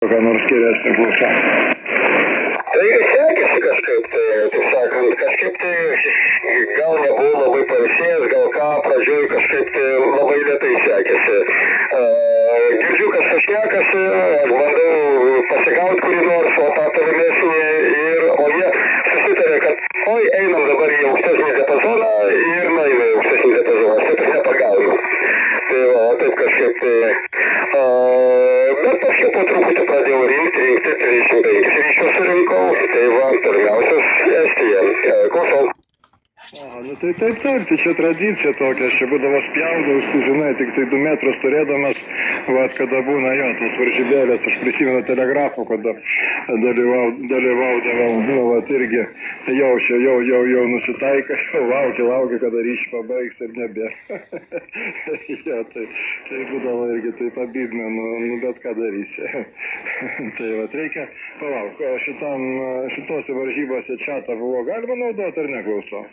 Ką nors geresnį klausą. Tai sekėsi kažkaip, taip sakant, kažkaip tai gal nebuvau labai pailsėjęs, gal ką, pradžioj kažkaip tai labai lėtai sekėsi. Girdžiu, kas šnekasi, aš bandau pasigauti kurį nors, o tą tolimesnį o jie susitarė, kad oi, einam dabar į aukštesnį diapazoną ir nueina į aukštesnį diapazoną, aš taip nepagaunu. Tai va, taip kažkaip tai... Bet paskui po truputį pradėjau rinkti 35 ryšius surinkau, tai va, pirmiausias Estija. Klausau. Nu tai taip, tai čia tradicija tokia, aš čia būdavo spjaudavus, tu žinai, tik tai 2 metrus turėdamas, vat, kada būna jo, tos varžybėlės, aš prisimenu telegrafo, kada dalyvaudavau, nu, vat, irgi jau nusitaika, laukia, kada ryšį pabaigs ir nebėra. Ja, tai būdavo irgi taip abidme, nu bet ką darysi. Tai vat, reikia, palauk, šitose varžybose čatą buvo galima naudoti ar neklausau?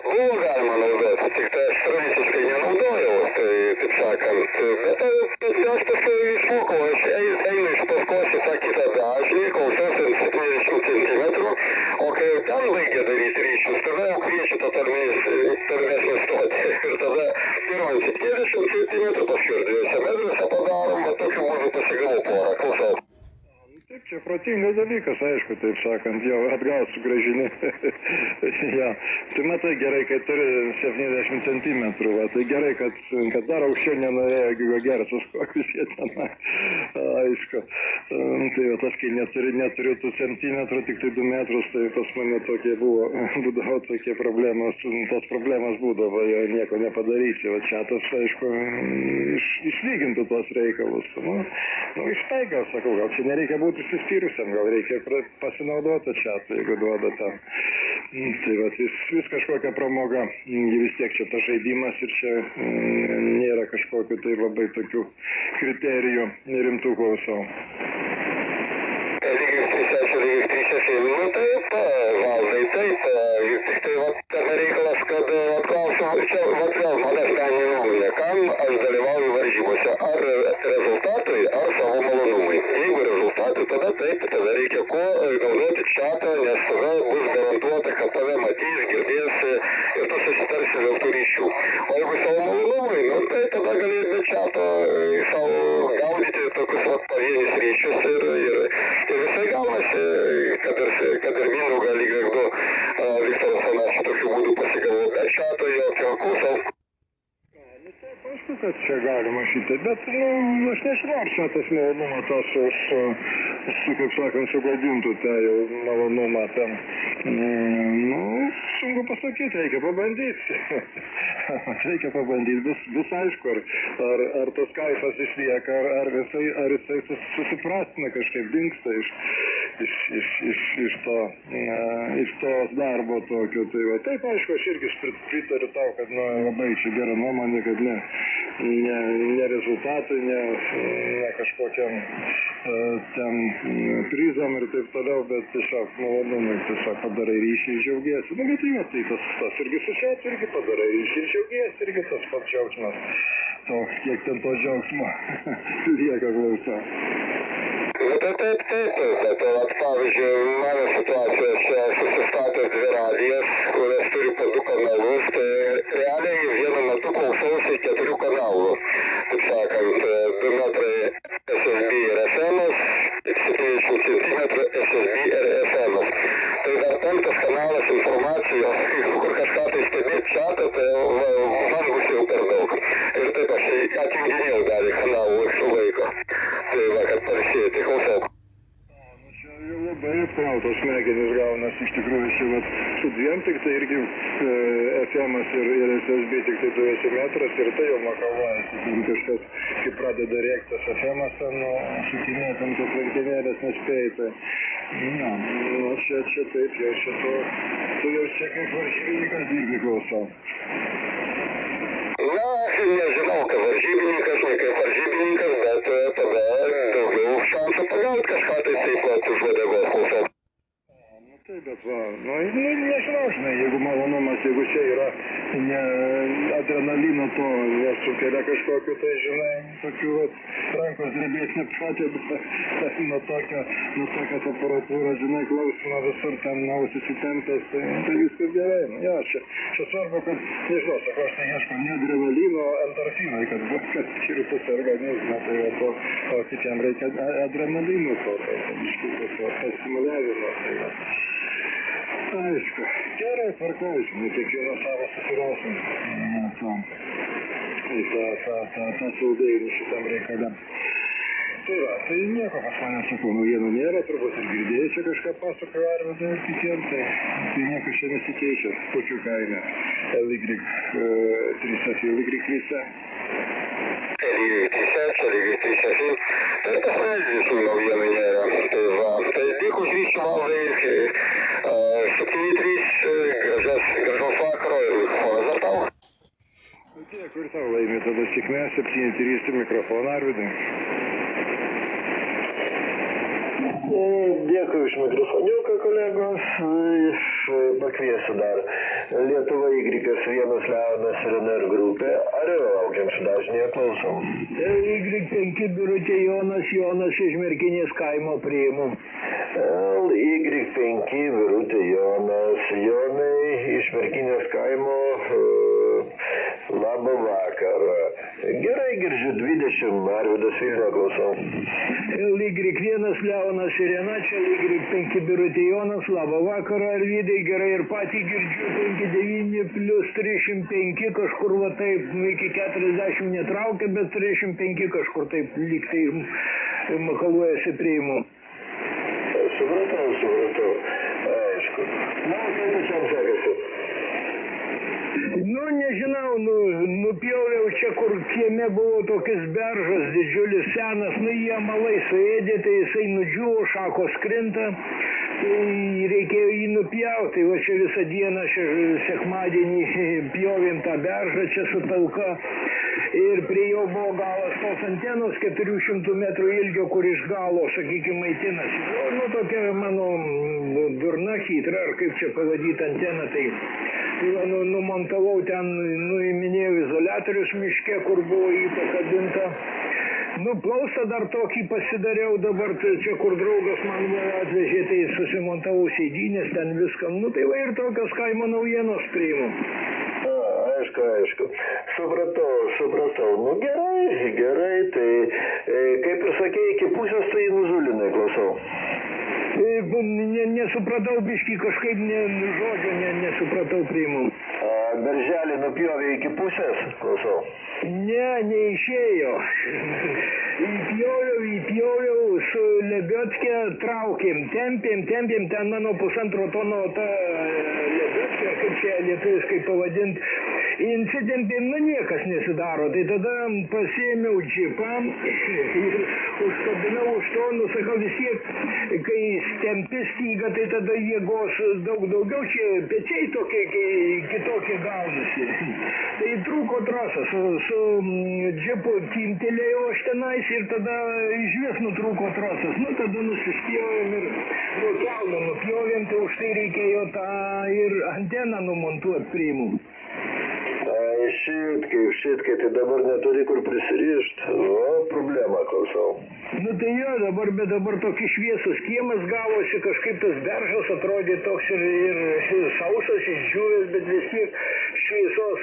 Buvo galima naudoti, tik tai aš tradiciškai nenaudojau, tai taip sakant, bet aš paskui išmokau, aš einu iš paskos į tą kitą dažnį, klausiausi 70 cm, o kai ten baigė daryti ryšius, tada jau kviečiu tą tolimesnį stotį ir tada pirmą 70 cm, paskui ir 2 metruose padarom, bet tokiu būdu pasigavau porą, klausau. Taip, čia protingas dalykas, aišku, taip sakant, jau atgal sugrąžini. Ja. Tai matai, gerai, kai turi 70 centimetrų, va, tai gerai, kad dar aukščiau nenorėjo gigahercus kokius jie ten, aišku. Tai va, tas, kai neturiu tų centimetrų, tik tai 2 metrus, tai pas mane tokie būdavo tokie problemos, tos problemos būdavo, jo nieko nepadarysi, va čia tas, aišku, išlygintų tos reikalus. Nu, ištaiga, sakau, gal čia nereikia būti užsispyrusiam, gal reikia pasinaudoti čia, jeigu duoda tam. Tai va, vis kažkokia pramoga, vis tiek čia tas žaidimas ir čia nėra kažkokių tai labai tokių kriterijų rimtų klausau. Lygiai 3-6, nu taip, Valdai, taip, tik tai va, tame reikalas, kad atklausiu, čia va vėl mano asmeninė nuomonė, kam aš dalyvauju varžybose, ar rezultatui, ar savo malonumui. Jeigu rezultatui, tada taip, tada reikia naudoti čatą, nes tada bus garantuota, kad tave matys, girdės ir tu susitarsi dėl tų ryšių. O jeigu savo malonumui, nu tai tada gali be čato savo gaudyti tokius vat pavienius ryšius ir visai gaunasi, kad ir Mindaugą lygiai Viktoras Panašiai tokiu būdu pasigavo be čato, jokio klausau. Aišku, kad čia galima šitai, bet, nu, aš nežinau, ar čia tas malonumą tas kaip sakant, sugadintų tą jau malonumą ten. Nu, sunku pasakyti, reikia pabandyti. Reikia pabandyti, vis aišku, ar tas kaifas išlieka, ar jisai susiprastina kažkaip, dingsta iš to darbo tokio. Tai va, taip, aišku, aš irgi pritariu tau, kad labai čia gera nuomonė, kad ne rezultatai, ne kažkokiam ten prizam ir taip toliau, bet tiesiog malonumai, tiesiog padarai ryšį ir džiaugiesi. Nu, bet tai tas irgi susiet, irgi padarai ryšį ir džiaugiesi, irgi tas pats džiaugsmas. Kiek ten to džiaugsmo lieka klausa. Taip, bet pavyzdžiui, mano situacijos susistatęs 2 radijas, kurias turi po 2 kanalus, tai realiai vienu metu klausausi 4 kanalų. Taip sakant, 2 metrai SSB ir FM, 70 cm SSB ir FM. Tai dar 5 kanalas informacijos, kur kažką tai stebėti čatą, tai man bus jau per daug. Ir taip aš atjunginėjau dalį kanalų iš laiko. Tai va, kad parsėti, klausau. Jau labai apkrautos smegenys gaunas, iš tikrųjų, čia vat, su 2 tik tai irgi FM ir SSB tik tai 2 metras ir tai jau makaluojasi. Kažkas, kai pradeda rėktas FM, šukinė tam tos lenktynėlės nespėjai. Tai, čia taip, jau tu jau čia kaip varžybininkas dirbi klausau. Na, nežinau, kaip varžybininkas, ne kaip varžybininkas, bet tada daugiau šansų pagauti kažką tai taip pat už uodegos klausau. Taip, vat, va. Nu, nežinau, žinai, jeigu malonumas, jeigu čia yra ne adrenalino to, nesukelia kažkokiu, tai, žinai, tokių vat, rankos drebės nepradeda, nuo tokios aparatūros, žinai, klausimo visur ten ausis įtempęs, tai viskas gerai. Nu, ja, čia svarbu, kad, nežinau, sako, aš tai ieško ne adrenalino, endorfinai, kad skirtus organizmą, tai va, o kitiem reikia adrenalino to, tai iškitus pasimuliavimo, tai va. Aišku, gerai, tvarkoj, žinai, kiekvieną savo susirasim. tą saugainį šitam reikale. Tai va, tai nieko pas mane, sakau, naujienų nėra, turbūt ir girdėjai čia kažką pasakojo Arvydai ir kitiem, tai niekas čia nesikeičia, Pučių kaime, LY3, LY3. LY3, visų naujienų nėra. Tai va, tai dėkui už ryšį valdai, 7-3, gražaus vakaro ir mikrofonas dar tau. Dėkui ir tau, laimė tada sėkmės, 7-3 mikrofoną Arvydai. Dėkui už mikrofoniuką, kolegos. Pakviesiu dar Lietuva Y1 Leonas RNR grupė. Ar laukiam sudažnėje, klausom? Y5 Birutė Jonas iš Merkinės kaimo priimu. Y5 Birutė Jonai iš Merkinės kaimo. Labą vakarą. Gerai, girdžiu 20, Arvydas Vilniuje, klausau. Y1 Leonas Irena, čia Y5 Birutė Jonas, labą vakarą, Arvydai, gerai ir patį girdžiu, 59 plus 305, kažkur va taip, iki 40 netraukia, bet 305 kažkur taip lygtai makaluojasi priimu. Supratau, aišku. Na, kaip pačiam sekasi? Nu, nežinau, nupjoviau čia, kur kieme buvo tokias beržas, didžiulis senas, jie malai suėdė, tai jisai nudžiuvo, šakos krinta, tai reikėjo jį nupjauti, tai va čia visą dieną, sekmadienį pjovėm tą beržą čia su talka ir prie jo buvo galas tos antenos 400 metrų ilgio, kur iš galo, sakykime, maitinasi. Nu, tokia mano durna hitra, ar kaip čia pavadyti anteną, tai numontavau ten, nuiminėjau izoliatorius miške, kur buvo jį pakabinta. Plaustą dar tokį pasidariau dabar, čia kur draugas man atvežė, tai susimontavau sėdynės, ten viską. Tai va ir tokios kaimo naujienos priimu. Aišku. Supratau. Nu gerai, tai kaip ir sakei, iki pusės tai nužulinai, klausau. Nesupratau biškį, kažkaip žodžio nesupratau priimu. Berželį nupjovė iki pusės, klausau. Ne, neišėjo. Įpjoviau su lebiotke, traukėm, tempėm, ten mano 1,5 tono ta lebiotke, kaip čia lietuviškai pavadint, insitempėm, niekas nesidaro, tai tada pasiėmiau džipą ir užkabinau už to, sakau vis tiek, kai stempi stygą, tai tada jėgos daug daugiau, čia pečiai tokie kitokie gaunasi. Tai trūko trasą, su džipu timtelėjau aš tenais ir tada išvis nutrūko trasas. Tada nusispjovėm ir nuo kelno nupjovėm, tai už tai reikėjo tą ir anteną numontuoti priimu. Šitkai, tai dabar neturi kur prisirišti. Problema, klausau. Tai jo, dabar tokį šviesus kiemas gavosi, kažkaip tas beržas atrodė toks ir sausas, išdžiūvęs, bet vis tiek šviesos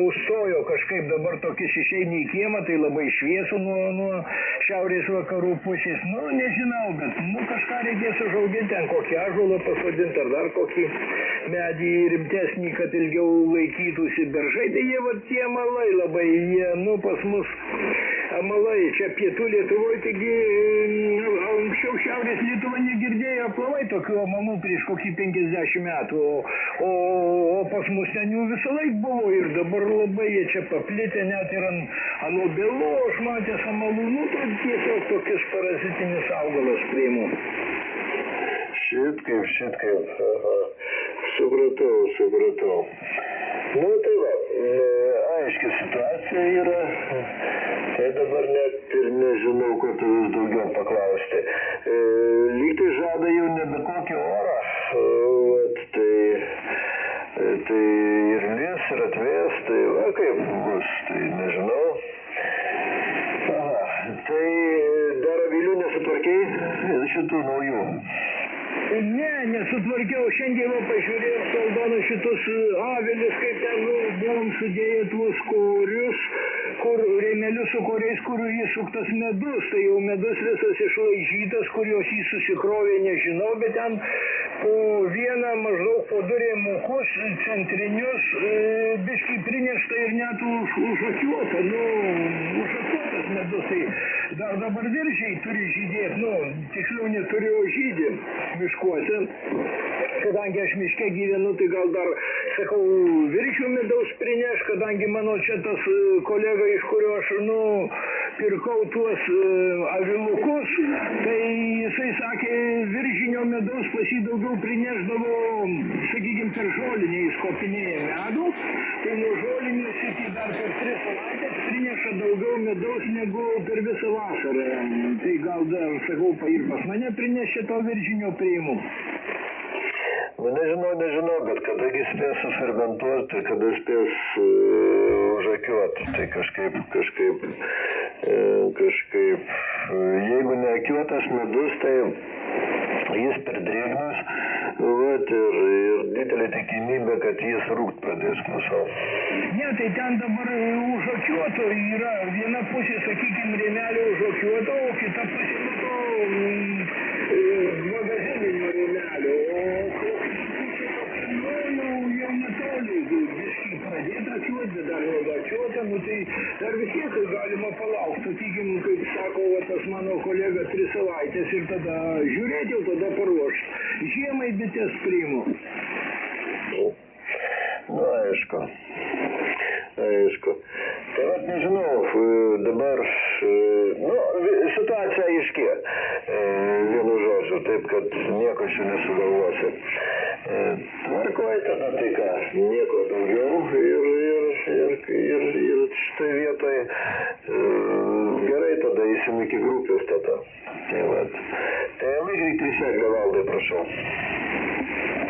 užstojo kažkaip, dabar tokis išeini į kiemą, tai labai šviesu nuo šiaurės vakarų pusės. Nežinau, bet kažką reikės užauginti, ten kokį ąžuolą pasodinti ar dar kokį medį rimtesnį, kad ilgiau laikytųsi beržai. Tai jie tie amalai labai, jie pas mus amalai, čia pietų Lietuvoje, taigi anksčiau šiaurės Lietuva negirdėjo aplamai tokių amalų prieš kokį 50 metų, o pas mus ten jų visą laik buvo ir dabar labai jie čia paplitę, net ir ant obelų aš matęs amalų, tai tiesiog tokius parazitinis augalas priimu. Šitkaip. Supratau. Tai va, aiški situacija yra, tai dabar net ir nežinau, ko tavęs daugiau paklausti. Lyg tai žada jau nebe kokį orą, šitų naujų? Ne, nesutvarkiau, šiandien va pažiūrėjau saldoną šitus avilis, kaip ten buvom sudėję tuos korius, kur rėmelius su kuriais, kur įsuktas medus, tai jau medus visas išlaižytas, kurios jį susikrovė, nežinau, bet ten po vieną maždaug po du rėmukus centrinius biškai prinešta ir net užakiuota, užakiuotas medus, tai dar dabar viržiai turi žydėti, tiksliau neturėjo žydį miškuose, kadangi aš miške gyvenu, tai gal dar, sakau, viržių medaus prineš, kadangi mano čia tas kolega, iš kurio aš, pirkau tuos avilukus, tai jisai sakė, viržinio medaus pas jį daugiau prineždavo, sakykime, per žolinę įskopinėję medų, tai nuo žolinės iki dar per 3 savaitės prineša daugiau medaus negu per visą vasarą. Tai gal dar, sakau, ir pas mane prinešė to viržinio priimu. Nežinau, bet kadagi spės sufermentuoti, tai kada spės užakiuoti, tai kažkaip, jeigu neakiuotas medus, tai jis per drėgnas, ir didelė tikimybė, kad jis rūgt pradės nuo savo. Ne, tai ten dabar užakiuoto yra, viena pusė, sakykime, rėmelio užakiuoto, o kita pusė magazininio rėmelio, jau netoli, biškai pradėta ačiuoti, bet dar nedačiuota, tai dar vis tiek galima palaukti, sakykim, kaip sako tas mano kolega, 3 savaitės ir tada žiūrėti, jau tada paruošti. Žiemai bites priimu. Aišku. Tai nežinau, dabar, situacija aiški, vienu žodžiu, taip, kad nieko čia nesugalvosi. Tvarkoj tada, tai ką, nieko daugiau ir štai vietoj gerai tada eisim iki grupės tada. Tai Ligrik 3, Valdai, prašau.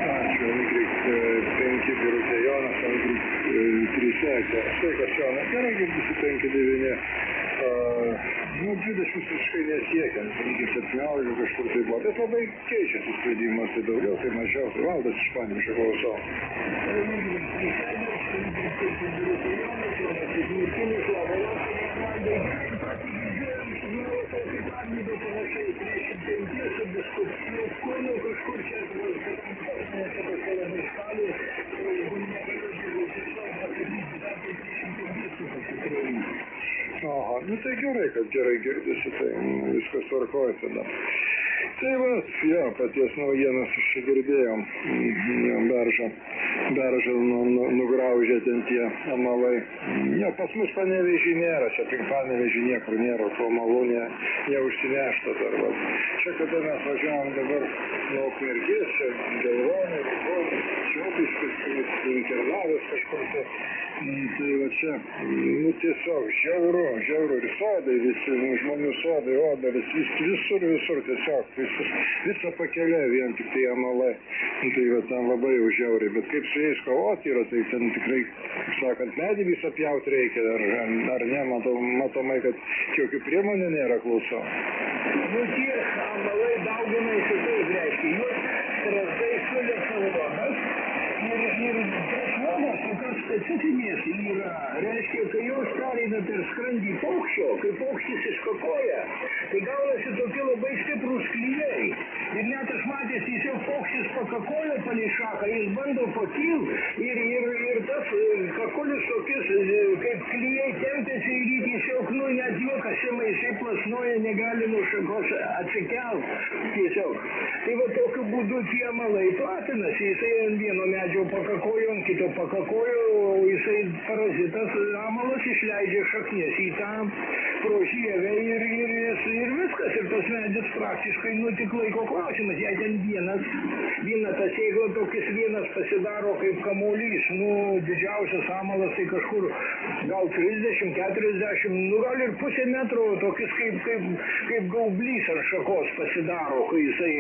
Ačiū, Ligrik 5 Birutė Jonas, Ligrik 3, štai kas Jonas, gerai, kaip 5-9. 20 visiškai nesiekiant, 17 kažkur tai buvo, bet labai keičiasi sprendimas, tai daugiau, tai mažiau, tai Valdas iš Panimšio klausau. Aha, tai gerai, kad gerai girdisi, tai viskas tvarkoja tada. Tai paties naujienas girdėjom, beržą nugraužė ten tie amalai. Pas mus Panevėžį nėra, čia aplink Panevėžį niekur nėra, to amalų neužsinešta dar. Čia kada mes važiavom dabar nuo Ukmergės, čia Gelvonė, Čiopiškis, Kernavės kažkur tai. Tai va čia, tiesiog žiauru, ir sodai visi, žmonių sodai, obelis, visur tiesiog, visą pakelė vien tik tai amalai. Tai va ten labai jau žiauriai, bet kaip su jais kovoti yra, tai ten tikrai, kaip sakant, medį visą pjauti reikia, ar ne, matomai, kad jokių priemonių nėra, klausau. Tie amalai dauginasi taip, reiškia, juos strazdai sulėsa uogas ir uogos tokios specifinės yra, reiškia, kai jos pereina per skrandį paukščio, kai paukštis iškakoja, tai gaunasi tokie labai stiprūs klijai. Ir net aš matęs, tiesiog paukštis pakakoja palei šaką, jis bando pakilti ir tas kakolis tokius kaip klijai tempėsi ir jį tiesiog, net juokas šimai, jisai plasnoja, negali nuo šakos atsikelt tiesiog. Tai va tokiu būdu tie amalai platinasi, jisai ant vieno medžio pakakojo, ant kito pakakojo, o jisai parazitas amalas išleidžia šaknis į tą prožievę ir viskas. Ir tas medis praktiškai tik laiko klausimas. Jei ten viena eina, ta sėkla tokis vienas pasidaro kaip kamuolys, nu, didžiausias amalas tai kažkur gal 30-40, nu, gal ir pusę metro, tokis kaip gaublys ar šakos pasidaro, kai jisai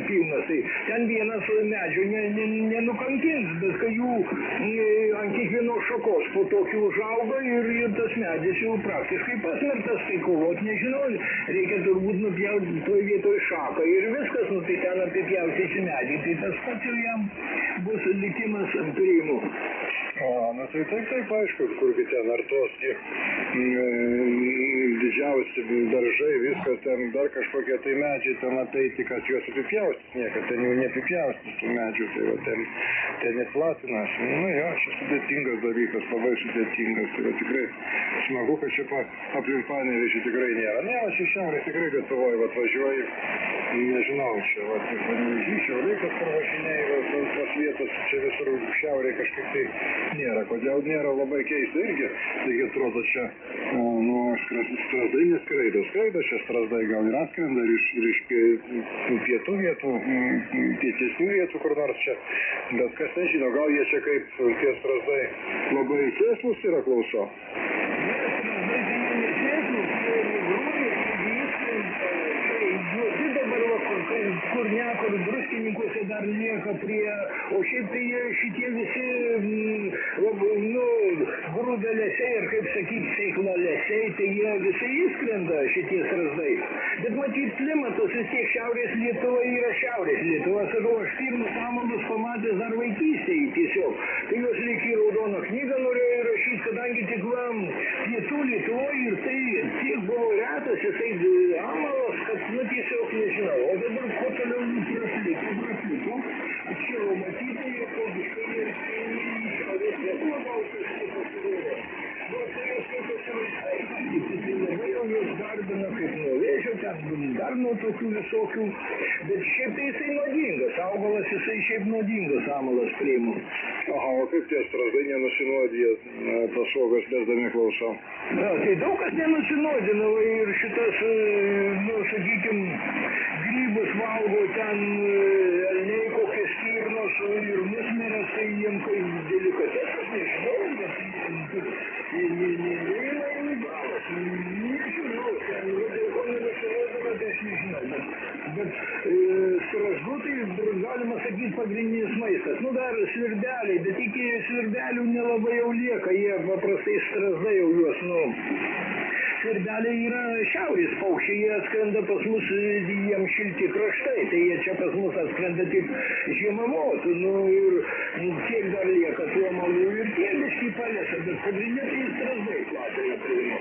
pilnas, tai ten vienas medžio nenukankins, bet kai jų ant kiekvienos šakos po tokių užauga ir tas medis jau praktiškai pasmertas, tai kovot nežinau, reikia turbūt nupjauti toj vietoj šaką ir viskas, nu tai ten apipjaustysi medį, tai tas pats jau jam bus likimas priimu. Nu tai taip, aišku, kurgi ten ar tos didžiausi daržai, viskas ten, dar kažkokie tai medžiai ten apeiti, kad juos apipjaustys, niekad ten jau neapipjaustys tų medžių, tai va ten neplatinasi. Nu jo, šis sudėtingas dalykas, labai sudėtingas, tai va tikrai smagu, kad čia aplink Panevėžį tikrai nėra. Ne, va čia šiaurės tikrai Lietuvoje, va atvažiuoju, nežinau, čia va Panevėžį, šiaurė, kad parvažinėjai, tos vietos, čia visur šiaurė kažkaip tai nėra. Kodėl nėra, labai keista irgi, taigi atrodo čia, strazdai neskraido, čia strazdai gal ir atskrenda ir iš pietų vietų, pietesnių vietų kur nors čia, bet kas nežino, gal jie čia kaip tie strazdai labai sėslus yra, klauso. Kur nekur druskininkuose dar lieka prie, o šiaip tai šitie visi, grūdalesiai ir kaip sakyti, sėklalesiai, tai jie visai įskrenda šitie strazdai. Bet matyt, klimatas vis tiek Šiaurės Lietuva yra Šiaurės Lietuva, sakau, aš pirmus amalus pamatęs dar vaikystėje tiesiog. Tai juos lyg į raudoną knygą norėjau įrašyti, kadangi tik pietų Lietuvoje ir tai tiek buvo retas, jisai amalas, kad, tiesiog nežinau. O dabar kuo toliau prasliko, atšilo matyti, po biškai ir Šiaurės Lietuva gal kažkaip pasirodė. Tai jos kaip pasivaizduoja, tai labai jau jos garbina kaip nuo vėžio, ten dar nuo tokių visokių, bet šiaip tai jisai nuodingas, augalas jisai šiaip nuodingas amalas priimu. Aha, o kaip tie strazdai nenusinuodija, tas uogas lesdami, klausau? Tai daug kas nenusinuodina ir šitas, sakykim, grybus valgo ten elniai kokie stirnos ir musmirės, tai jiem kaip delikatesas, nežinau, bet bet strazdų tai galima sakyti pagrindinis maistas. Dar svirbeliai, bet iki svirbelių nelabai jau lieka, jie paprastai strazdai jau juos, svirbeliai yra šiaurės paukščiai, jie atskrenda pas mus, jiems šilti kraštai, tai jie čia pas mus atskrenda tik žiemavot, ir kiek dar lieka tų amalų ir tiek biškį palesa, bet pagrindinė tai strazdai platina priima.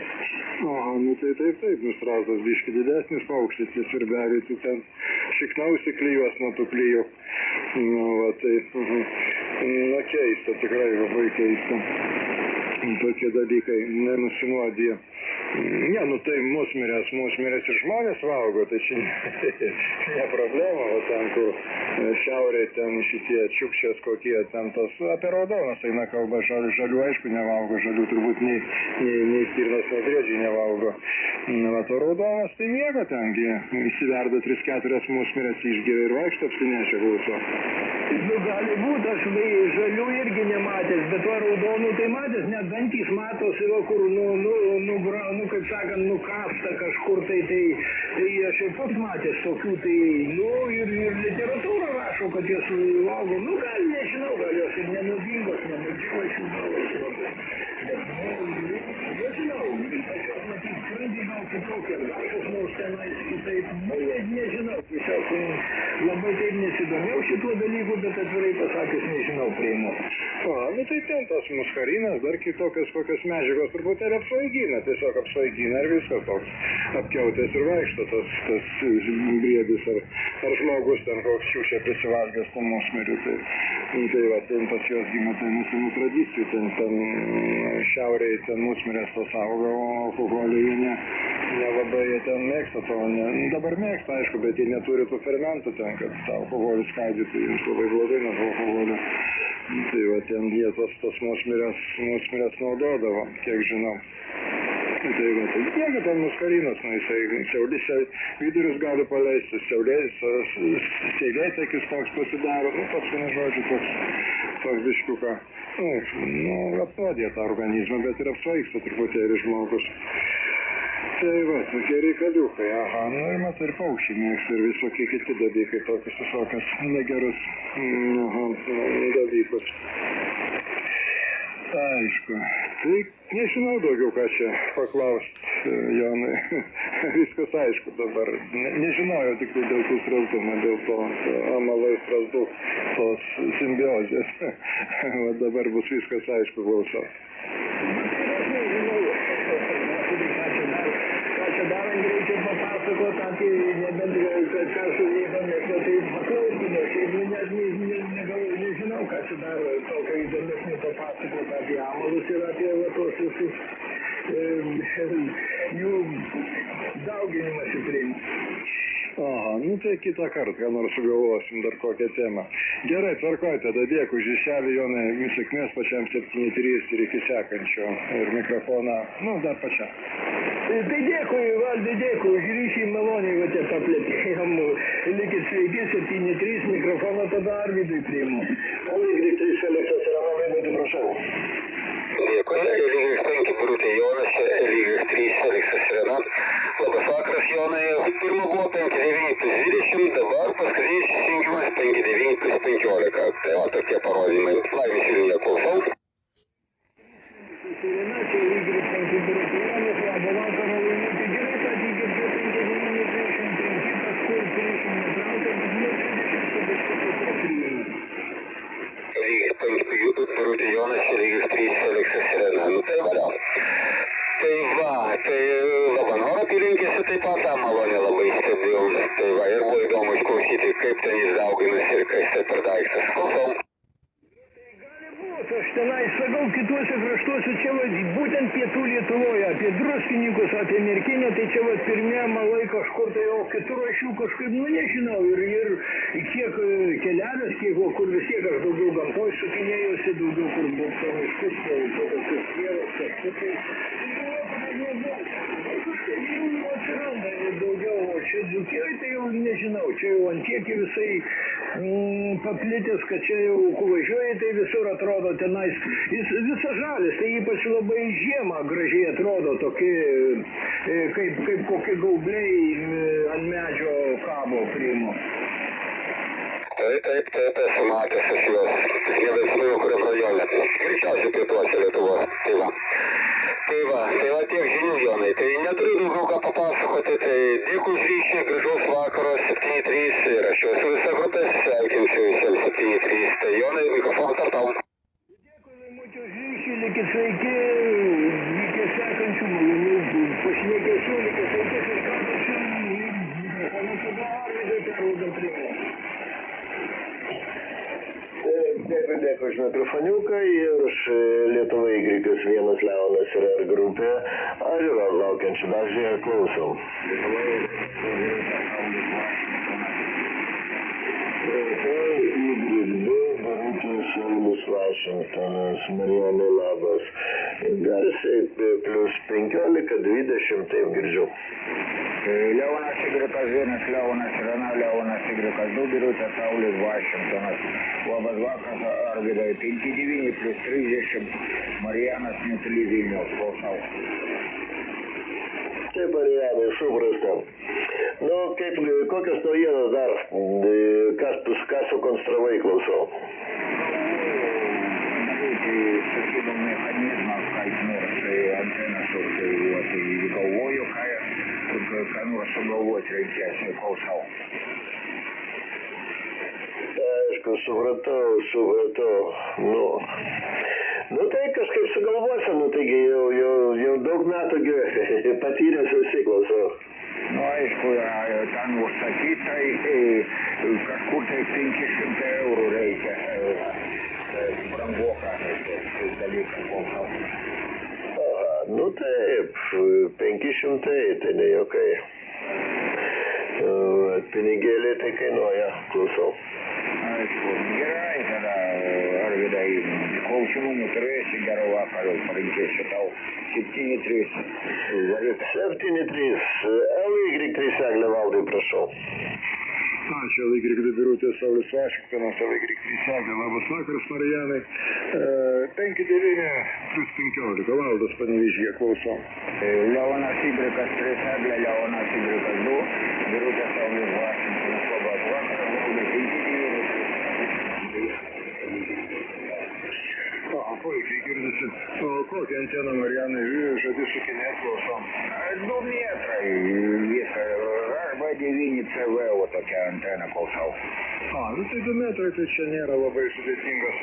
Aha, tai taip, strazdas biškį didesnis paukštis, tie svirbeliai, tu ten šiknausi klijuos nuo tų klijų. Keista, tikrai labai keista. Tokie dalykai nenusinuodija. Ne, tai musmirės ir žmonės valgo, tai čia ne problema, o ten, kur šiaurė, ten šitie čiukšės kokie, ten tos, apie raudonas eina kalba, žalių aišku nevalgo, žalių turbūt nei stirnos, nei briedžiai nevalgo. O raudonas tai nieko tengi, įsiverda 3-4 musmirės išgeria ir vaikšto apsinešę klauso. Gali būti, aš žalių irgi nematęs, bet to raudonų tai matęs, net dantys matosi, kur, kaip sakant, nukasta kažkur, tai aš ir pats matęs tokių, tai, ir literatūra rašo, kad jos valgo, gal nežinau, gal jos ir nenaudingos, nemedžioja šių galvos. Nežinau, aš matyt, sprendžiu gal kitokią, aš nors tenais kitaip, nežinau, tiesiog labai taip nesidomėjau šituo dalyku, bet atvirai pasakęs nežinau priimu. Tai ten tas muskarinas, dar kitokios kokios medžiagos, truputėlį apsvaigina, tiesiog apsvaigina ir viskas toks apkiautės ir vaikšto tas briedis ar žmogus ten koks šiušė prisivalgęs tą musmerių. Tai va, ten pas juos gimė tai mūsų tradicijų, ten šiaurėje ten musmerės tos auga, o alkoholį jie nelabai jie ten mėgsta to, dabar mėgsta, aišku, bet jie neturi tų fermentų ten, kad tą alkoholį skaidytų, jiems labai blogai nuo alkoholio. Tai va, ten jie tos musmerės naudodavo, kiek žinau. Tai va, tai jeigu ten muskarinas, nu, jisai vidurius gali paleisti, seilėtekis toks pasidaro, nu, toks, vienu žodžiu, toks biškiuką, nu, apnuodė tą organizmą, bet ir apsvaigsta truputėlį žmogus. Tai va, tokie reikaliukai, aha, nu ir matai, ir paukščiai mėgsta ir visokie kiti dalykai, tokius visokius negerus dalykus. Aišku, tai nežinau daugiau ką čia paklaust, Jonai, viskas aišku dabar, nežinojau tik tai dėl tų strazdų, dėl to amalai strazdų, tos simbiozės, o dabar bus viskas aišku, klausau. Reikia papasakot apie, nebent ką su jėgomis, tai paklausime, šiaip net nežinau, ką čia dar tokio įdomesnio papasakot apie amalus ir apie tos visus jų dauginimąsi priimti. Aha, nu tai kitą kartą, ką nors sugalvosim dar kokią temą. Gerai, tvarkoj, tada dėkui už iššelį, Jonai, sėkmės pačiam 7-3 ir iki sekančio. Ir mikrofoną, nu, dar pačiam. Tai dėkui, Valdai, dėkui, už ryšį maloniai, va čia paplėtėjom. Likit sveiki, 7-3, mikrofoną tada Arvydui priimu. Y3 Feliksas yra Arvydui, prašau. Dėkui, LY5 Birutė Jonas, LY3 Feliksas Irena. Labas vakaras, Jonai. Pirma buvo 59+20, dabar paskutinis įsijungimas 59+15. Tai va tokie parodymai. Laimės Vilniuje klausau. Irena, čia LY5 Birutė Jonas, labą vakarą, laimėti gerai, padykit 59+25, paskui 30 netraukia, bet nu 30 Birutė Jonas, LY3 Feliksas Irena. Nu tai valia. Tai va, tai Labanoro apylinkėse taip pat tą malonę labai stebėjau. Tai va, ir buvo įdomu išklausyti, kaip ten jis dauginasi ir kas tai per daiktas. Klausau. Aš tenai sakau, kituose kraštuose, čia va, būtent pietų Lietuvoje, apie druskininkus, apie Merkinę, tai čia va, pirmie malai kažkur, tai o kitur aš jų kažkaip, nu nežinau, ir kiek keliavęs, kiek, kur vis tiek aš daugiau gamtoj sukinėjusi, daugiau kur buvo pamiškus, tokius vėros, kažkur tai, atsiranda daugiau, o čia Dzūkijoj, tai jau nežinau, čia jau ant tiek visai paplitęs, kad čia jau važiuoji, tai visur atrodo tenais, jis visas žalis, tai ypač labai žiemą gražiai atrodo, tokie, kaip kokie gaubliai ant medžio kabo priimu. Taip, esu matęs aš juos, nebeatsimenu kuriam rajone, greičiausiai pietuose Lietuvos, tai va, tiek žinių, Jonai, tai neturiu daugiau ką papasakoti, tai dėkui už ryšį, gražaus vakaro, 7-3 ir aš jau su visa grupė, sveikinsiu visiems 7-3, tai Jonai, mikrofoną tartau. Dėkui, Laimučiu, už ryšį, likit sveiki, iki sekančių malonių pašnekėsių, likit sveiki, sveikatos ir mikrofoną tada Arvydui perduodam priimu. Dėkui už mikrofoniuką ir už Lietuva Y1 Leonas ir R grupė. Ar yra laukiančių dar žiūrėjau, klausom. Saulius Vašingtonas, Marijonai labas. Garsiai +15, 20, taip girdžiu. Leonas Y1, Leonas Irena, Leonas Y2, Birutė Saulius Vašingtonas. Labas vakaras, Arvydai, 59+30, Marijanas netoli Vilniaus, klausau. Taip, Marijanai, suprasta. Nu, kokios naujienos dar, ką sukonstravai, klausau. Sakydom mechanizmą, kaip nors antenas, tai galvoju, ką nors sugalvoti reikės, klausau. Aišku, supratau. Nu tai kažkaip sugalvosim, nu taigi jau daug metų patyręs esi, klausau. Nu, aišku, ten užsakytai, kažkur tai 500 eurų reikia. Brangoka, tai dalykas, klausau. Aha, nu taip, 500, tai ne jokai. Pinigėlį tai kainuoja, klausau. Aišku, gerai tada, Arvydai, klausimų neturėsi, gero vakaro, palinkėsiu tau. 7-3. Variklis. 7-3. LY3 Eglė Valdai, prašau. Ačiū, LY2 Birutė, Saulius Vašingtonas, LY3 Eglė, labas vakaras, Marijanai. 5-9+15, Valdas Panevižyje, klausom. Leonas Ibrikas 3 Eglė, Leonas Ibrikas 2, Birutė Saulius Vašingtonas, labas vakaras, Valdai 5-9. Puikiai girdisi. O kokią anteną, Marijanai, žadi sukinėti, klausom? 2 metrai, viską, HB9CV, o tokia antena klausau. Nu tai 2 metrai, tai čia nėra labai sudėtingas,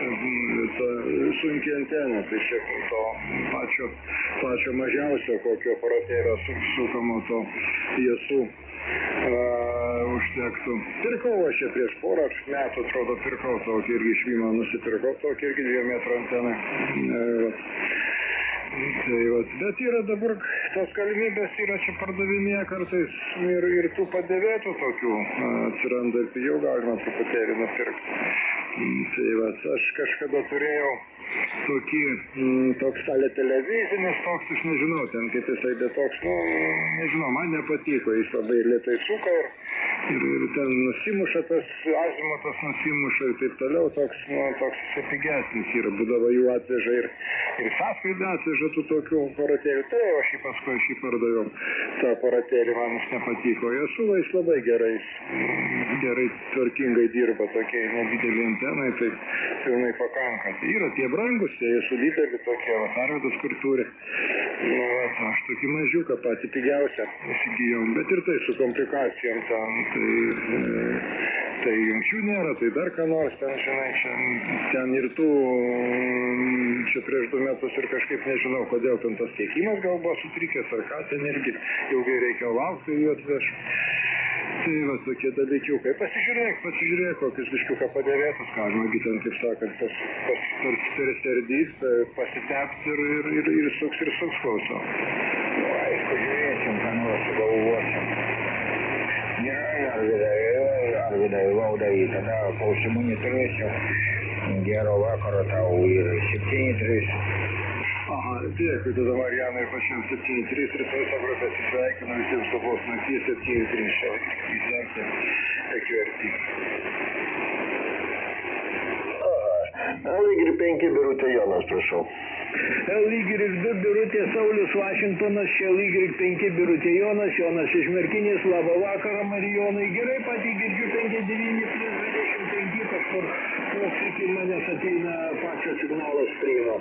sunkiai antena, tai čia to pačio mažiausio, kokio aparatėlio sukamo to jasų užtektų. Pirkau aš čia prieš porą metų, atrodo, pirkau tokį irgi iš Vyno, nusipirkau tokį irgi 2 metrų anteną. Tai vat, bet yra dabar tos galimybės yra čia pardavinėje kartais ir tų padėvėtų tokių atsiranda ir pigiau galima truputėlį nupirkti. Tai vat, aš kažkada turėjau toks televizinis toks, aš nežinau, ten kaip jisai, bet toks, nežinau, man nepatiko, jis labai lėtai suka ir ten nusimuša tas azimutas nusimuša ir taip toliau, toks jisai pigesnis yra, būdavo jų atveža ir sąskaitą atveža tų tokių aparatėlių, tai aš jį paskui pardaviau, tą aparatėlį man jis nepatiko, jo suvais labai gerai tvarkingai dirba tokie nedideli antenai, tai pilnai pakanka. Tai yra tie brangus, jie su dideli tokie, Arvidas kur turi. Aš tokį mažiuką patį pigiausią įsigijau, bet ir tai su komplikacijom ten, tai jungčių nėra, tai dar ką nors ten, žinai, ten ir tų, čia prieš 2 metus ir kažkaip nežinau, kodėl ten tas tiekimas gal buvo sutrikęs, ar ką ten irgi ilgai reikia laukti jų atveš. Tai va, tokie dalykiukai. Pasižiūrėk, kokius biškiuką padėvėtus, galima, ten, kaip sakant, perserdys, pasitepti ir suks klausau. Aišku, žiūrėsim, ką nors sugalvosim. Gerai, Arvidai, Valdai, tada klausimų neturėsiu. Gero vakaro tau ir 7-3. Aha, dėkui, tada Marijanai ir pačiam 7-3 ir visą grupę atsisveikinu visiems labos nakties 7-3 šią įsveikti EQRT. LY5 Birutė Jonas, prašau. LY2 Birutė Saulius Vašingtonas, čia LY5 Birutė Jonas iš Merkinės, labą vakarą Marijonai, gerai patį girdžiu 5-9+25 kažkur, iki manęs ateina pačio signalas priima.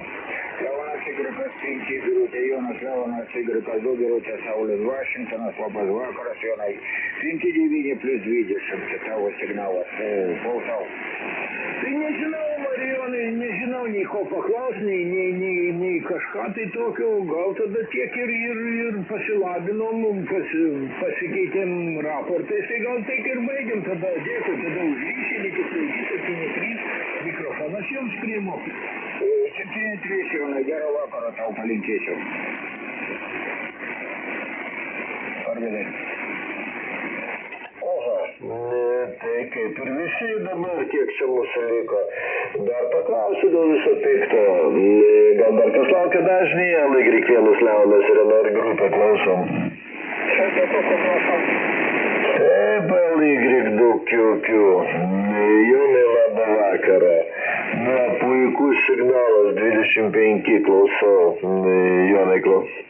Leonas Ibrikas 5 Birutė Jonas, Leonas Ibrikas 2 Birutė Saulius Vašingtonas, labas vakaras Jonai, 5-9+20, čia tavo signalas, klausau. Tai nežinau, Marijonai, nežinau nei ko paklaus, nei kažką tai tokio, gal tada tiek ir pasilabinom, pasikeitėm raportais, tai gal taip ir baigėm, tada dėkui, tada už ryšį, iki 7-3, mikrofonas jums priimu. 7-3, Jonai, gero vakaro tau palinkėsiu. Arvidai. Tai kaip ir visi dabar, kiek čia mūsų liko. Dar paklausiu dėl viso pikto. Gal dar kas laukia dažnį, LY1 Leonas ir NR grupė, klausom. Taip, LY2 QQ. Jonai, labą vakarą. Puikus signalas 25, klausau. Jonai, klausau.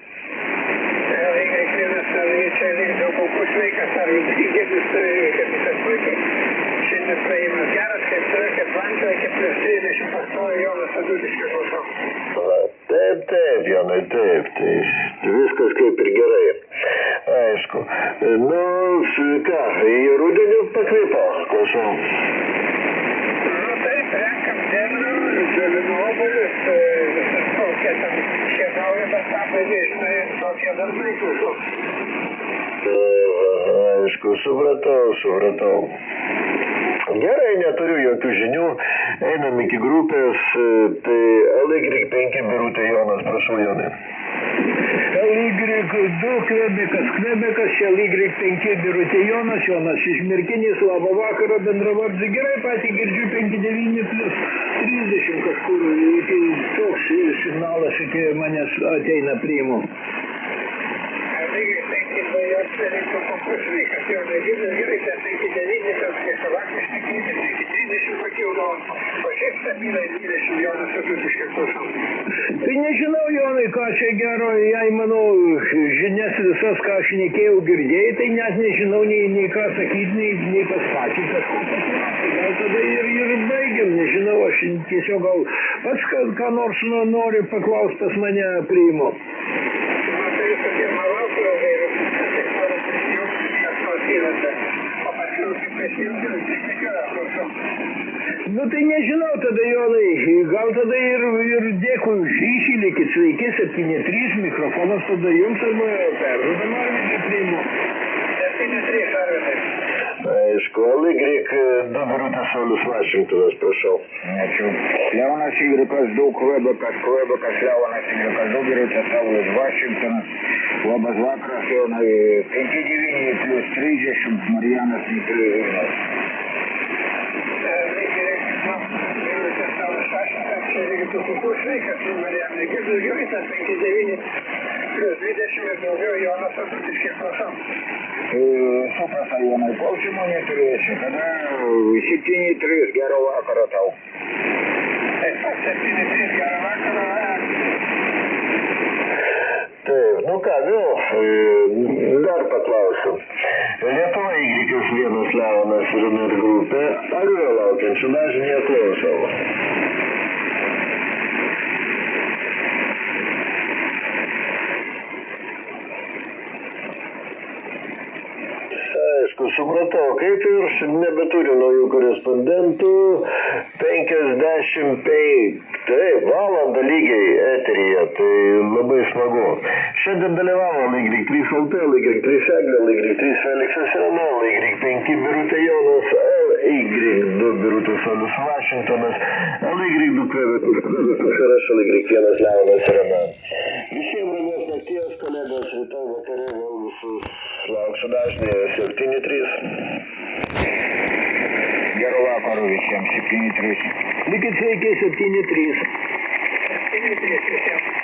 Čia daug aukų sveikas, ar girdis kapitas puikiai. Šiandien praėjimas geras, kaip vantai, kaip prieš 30 pastojo Jonas Aduliškis klausau. Taip, Jonai, taip, tai viskas kaip ir gerai. Aišku. Nu, ką, į rudenį pakvipo, klausau. Taip, renkam derlių, žalinu obuolius, kokie ten šienauja, bet tapai dėsnai, tokie darbai klausau. Aišku, supratau. Gerai, neturiu jokių žinių, einam iki grupės, tai LY5 Birutė Jonas, prašau Jonai. LY2 Kvebekas, čia LY5 Birutė Jonas iš Merkinės, labą vakarą, bendravardžiai, gerai, patį girdžiu 59 plus 30 kažkur, iki toks signalas iki manęs ateina priimu. Tai nežinau, Jonai, ką čia gero, jei mano žinias visas, ką aš šnekėjau, girdėjai, tai net nežinau nei ką sakyti, nei pas patį kažko paklausti. Gal tada ir baigiam, nežinau, aš tiesiog gal pats ką nors nori paklausti pas mane priimu. Nu tai nežinau tada, Jonai, gal tada ir dėkui už ryšį, likit sveiki, 7-3, mikrofonas tada jums arba perduodam Arvidui priimu. 7-3 Arvidai. Aišku, LY2 Birutė Saulius Vašingtonas, prašau. Ačiū. Leonas Y2, Kvebekas, Leonas Y2, Birutė Saulius Vašingtonas. Labas vakaras, Jonai. 59 plus 30, Marijanas Mikliūnas. Sveikas, Marijanai, girdus gerai, tas 59 plus 20 ir daugiau, Jonas Atutis, prašau. Suprasta, Jonai, klausimo neturėsiu. Tada 7-3, gero vakaro tau. Taip pat 7-3, gero vakaro. Taip, nu ką, vėl, dar paklausiu. Lietuva Y1 Leonas ir NR grupė, ar vėl laukiančių dažnį neklausau? Aišku, supratau, kaip ir nebeturiu naujų korespondentų, 55, taip, valandą lygiai eteryje, tai labai smagu. Šiandien dalyvavo LY3 LT, LY3 Eglė, LY3 Feliksas Rena, LY5 Birutė Jonas, LY2 Birutė Saulius Vašingtonas, LY2 Kvebekas ir aš LY1 Leonas Rena. Visiems ramios nakties, kolegos, rytoj vakare vėl visus lauksiu dažnį 7-3. Gero vakaro visiems, 7-3. Likit sveiki, 7-3. 7-3 visiems.